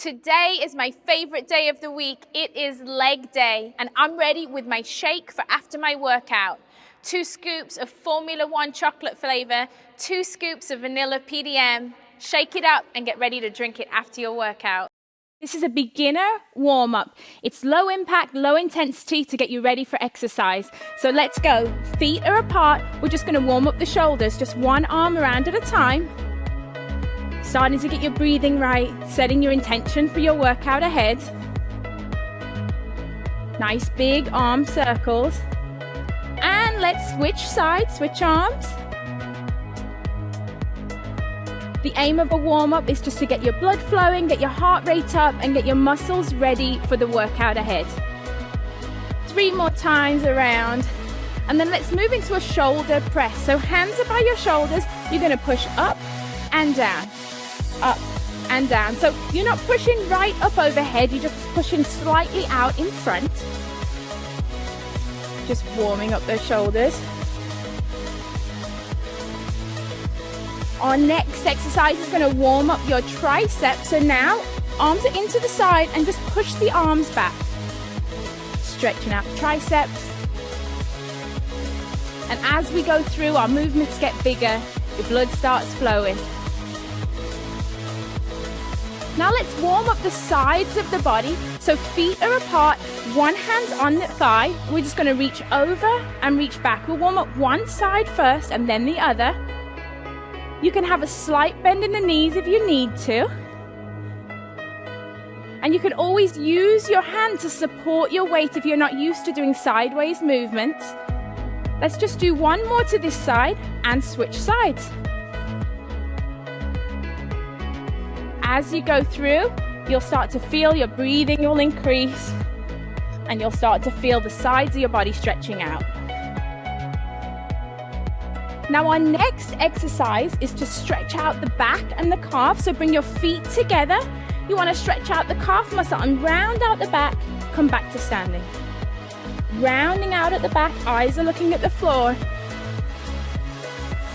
Today is my favorite day of the week. It is leg day, and I'm ready with my shake for after my workout. 2 scoops of Formula 1 chocolate flavor, 2 scoops of vanilla PDM. Shake it up and get ready to drink it after your workout. This is a beginner warm-up. It's low impact, low intensity to get you ready for exercise. So let's go. Feet are apart. We're just going to warm up the shoulders, just one arm around at a time. Starting to get your breathing right, setting your intention for your workout ahead. Nice big arm circles. And let's switch sides, switch arms. The aim of a warm-up is just to get your blood flowing, get your heart rate up, and get your muscles ready for the workout ahead. 3 more times around. And then let's move into a shoulder press. So hands are by your shoulders. You're going to push up and down. Up and down. So you're not pushing right up overhead, you're just pushing slightly out in front. Just warming up those shoulders. Our next exercise is going to warm up your triceps. So now arms are into the side and just push the arms back. Stretching out the triceps. And as we go through, our movements get bigger, your blood starts flowing. Now let's warm up the sides of the body. So feet are apart, one hand's on the thigh. We're just going to reach over and reach back. We'll warm up one side first and then the other. You can have a slight bend in the knees if you need to. And you can always use your hand to support your weight if you're not used to doing sideways movements. Let's just do one more to this side and switch sides. As you go through, you'll start to feel your breathing will increase and you'll start to feel the sides of your body stretching out. Now our next exercise is to stretch out the back and the calf. So bring your feet together. You want to stretch out the calf muscle and round out the back. Come back to standing. Rounding out at the back, eyes are looking at the floor.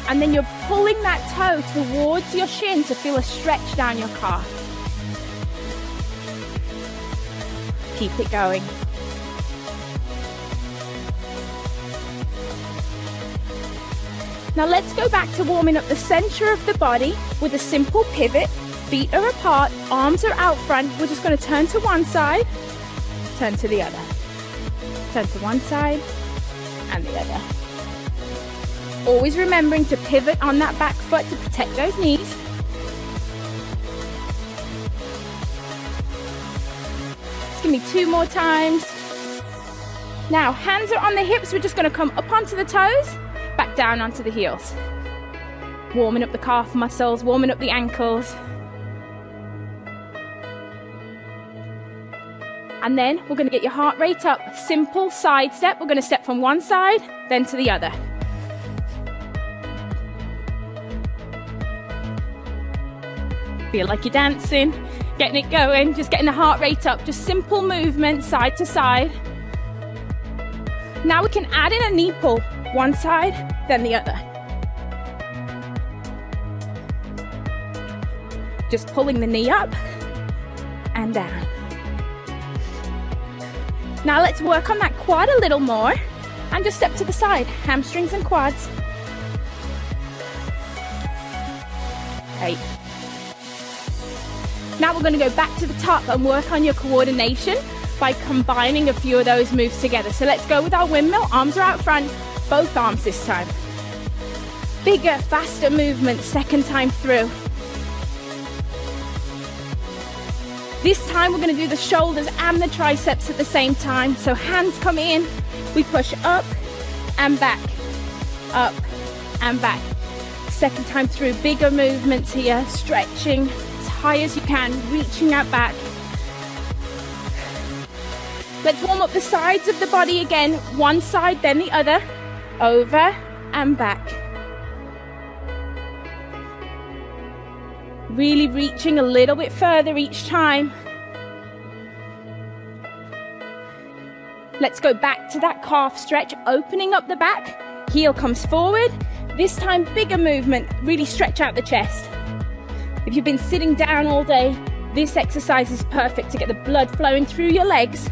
And then you're pulling that toe towards your shin to feel a stretch down your calf. Keep it going. Now let's go back to warming up the center of the body with a simple pivot. Feet are apart, arms are out front. We're just going to turn to one side, turn to the other. Turn to one side and the other. Always remembering to pivot on that back foot to protect those knees. Just give me 2 more times. Now, hands are on the hips. We're just going to come up onto the toes, back down onto the heels. Warming up the calf muscles, warming up the ankles. And then we're going to get your heart rate up. Simple side step. We're going to step from one side, then to the other. Feel like you're dancing, getting it going, just getting the heart rate up. Just simple movement, side to side. Now we can add in a knee pull. One side, then the other. Just pulling the knee up and down. Now let's work on that quad a little more and just step to the side, hamstrings and quads. 8. Now we're going to go back to the top and work on your coordination by combining a few of those moves together. So let's go with our windmill. Arms are out front, both arms this time. Bigger, faster movement, second time through. This time we're going to do the shoulders and the triceps at the same time. So hands come in, we push up and back, up and back. Second time through, bigger movements here, stretching as high as you can, reaching out back. Let's warm up the sides of the body again, one side then the other, over and back. Really reaching a little bit further each time. Let's go back to that calf stretch, opening up the back, heel comes forward. This time, bigger movement, really stretch out the chest. If you've been sitting down all day, This exercise is perfect to get the blood flowing through your legs,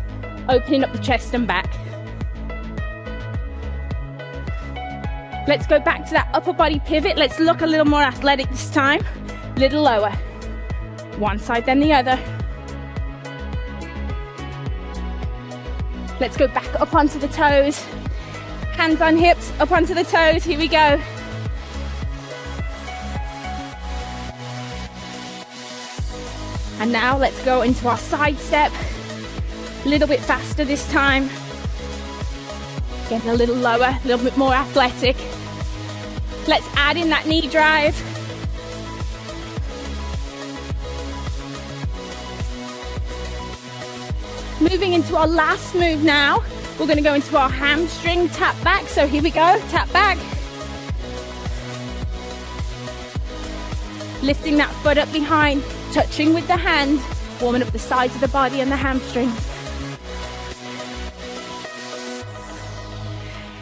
opening up the chest and back. Let's go back to that upper body pivot. Let's look a little more athletic this time. Little lower. One side then the other. Let's go back up onto the toes. Hands on hips, up onto the toes. Here we go. And now let's go into our side step. A little bit faster this time. Getting a little lower, a little bit more athletic. Let's add in that knee drive. Moving into our last move now. We're going to go into our hamstring tap back. So here we go, tap back. Lifting that foot up behind, touching with the hand, warming up the sides of the body and the hamstrings.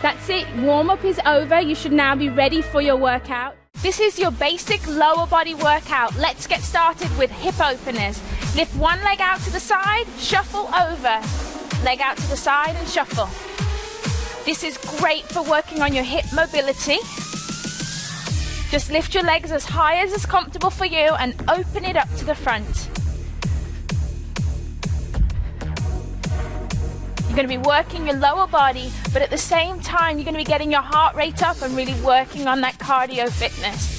That's it, warm up is over. You should now be ready for your workout. This is your basic lower body workout. Let's get started with hip openers. Lift one leg out to the side, shuffle over. Leg out to the side and shuffle. This is great for working on your hip mobility. Just lift your legs as high as is comfortable for you and open it up to the front. You're going to be working your lower body, but at the same time, you're going to be getting your heart rate up and really working on that cardio fitness.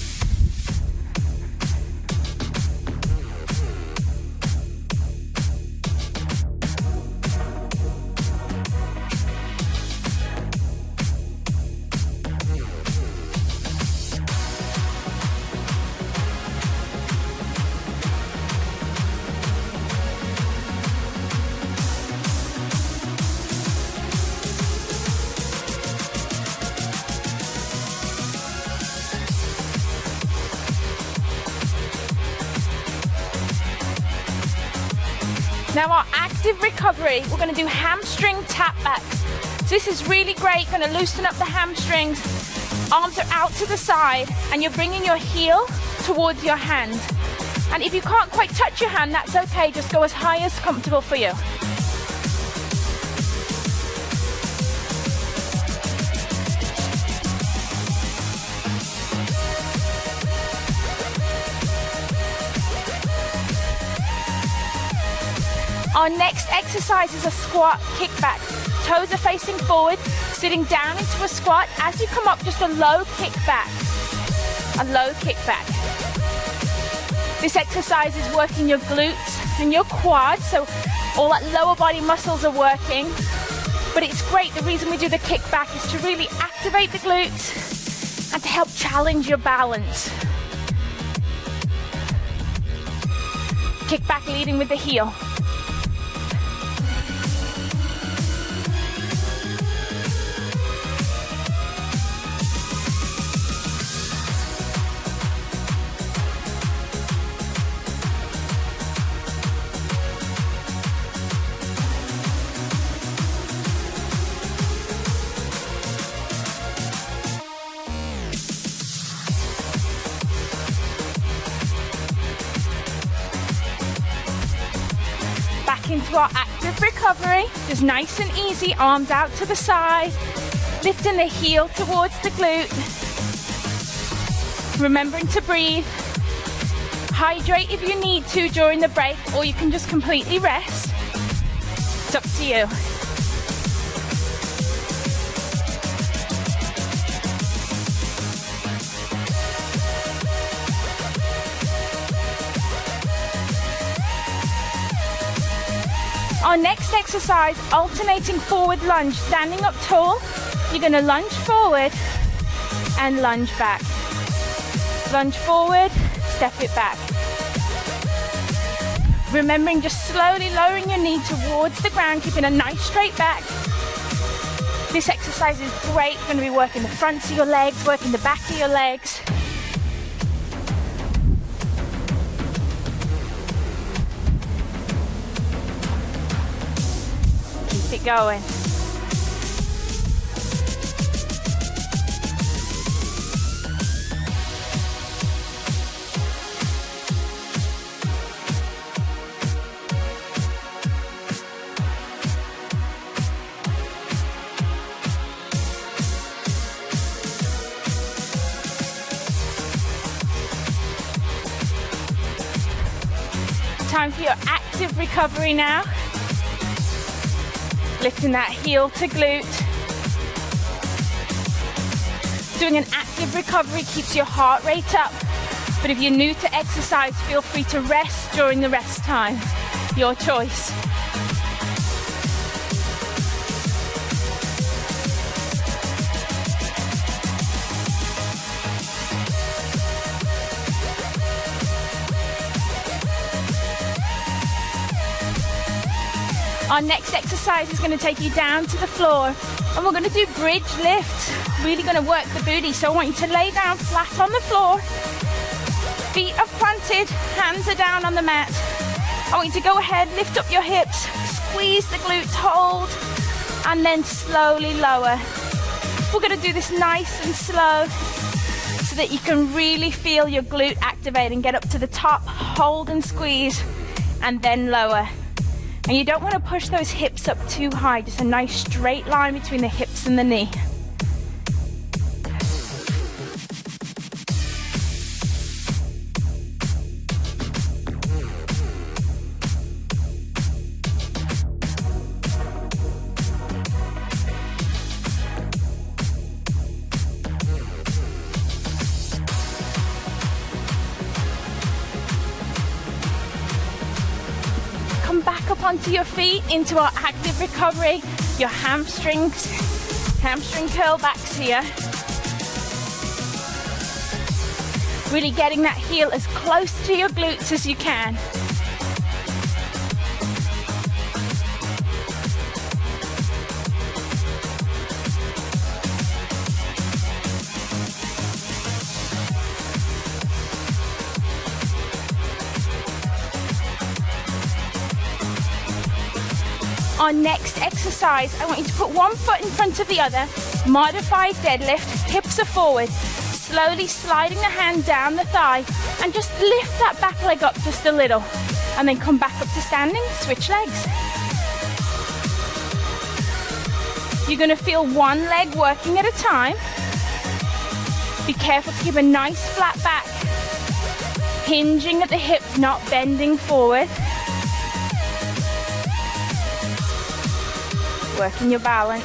Now our active recovery, we're going to do hamstring tap backs. So this is really great, going to loosen up the hamstrings. Arms are out to the side and you're bringing your heel towards your hand. And if you can't quite touch your hand, that's okay, just go as high as comfortable for you. Our next exercise is a squat kickback. Toes are facing forward, sitting down into a squat. As you come up, just a low kickback. A low kickback. This exercise is working your glutes and your quads, so all that lower body muscles are working. But it's great, the reason we do the kickback is to really activate the glutes and to help challenge your balance. Kickback leading with the heel. Into our active recovery, just nice and easy, arms out to the side, lifting the heel towards the glute, remembering to breathe, hydrate if you need to during the break, or you can just completely rest. It's up to you. Our next exercise, alternating forward lunge, standing up tall. You're going to lunge forward and lunge back. Lunge forward, step it back. Remembering just slowly lowering your knee towards the ground, keeping a nice straight back. This exercise is great. You're going to be working the fronts of your legs, working the back of your legs. Keep it going. Time for your active recovery now. Lifting that heel to glute. Doing an active recovery keeps your heart rate up. But if you're new to exercise, feel free to rest during the rest time. Your choice. Our next exercise is going to take you down to the floor, and we're going to do bridge lift. Really going to work the booty, so I want you to lay down flat on the floor. Feet are planted, hands are down on the mat. I want you to go ahead, lift up your hips, squeeze the glutes, hold, and then slowly lower. We're going to do this nice and slow so that you can really feel your glute activate and get up to the top, hold and squeeze, and then lower. And you don't want to push those hips up too high, just a nice straight line between the hips and the knee. Onto your feet, into our active recovery, your hamstring curl backs here. Really getting that heel as close to your glutes as you can. Our next exercise, I want you to put one foot in front of the other, modified deadlift, hips are forward, slowly sliding the hand down the thigh, and just lift that back leg up just a little, and then come back up to standing, switch legs. You're going to feel one leg working at a time. Be careful to keep a nice flat back, hinging at the hips, not bending forward. Working your balance.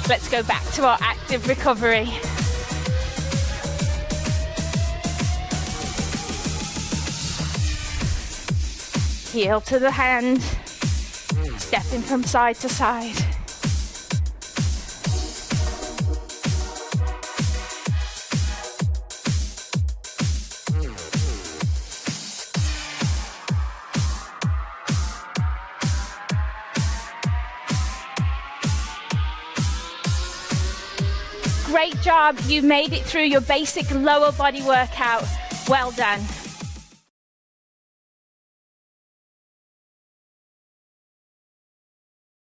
Let's go back to our active recovery. Heel to the hand, stepping from side to side. Great job, you made it through your basic lower body workout. Well done.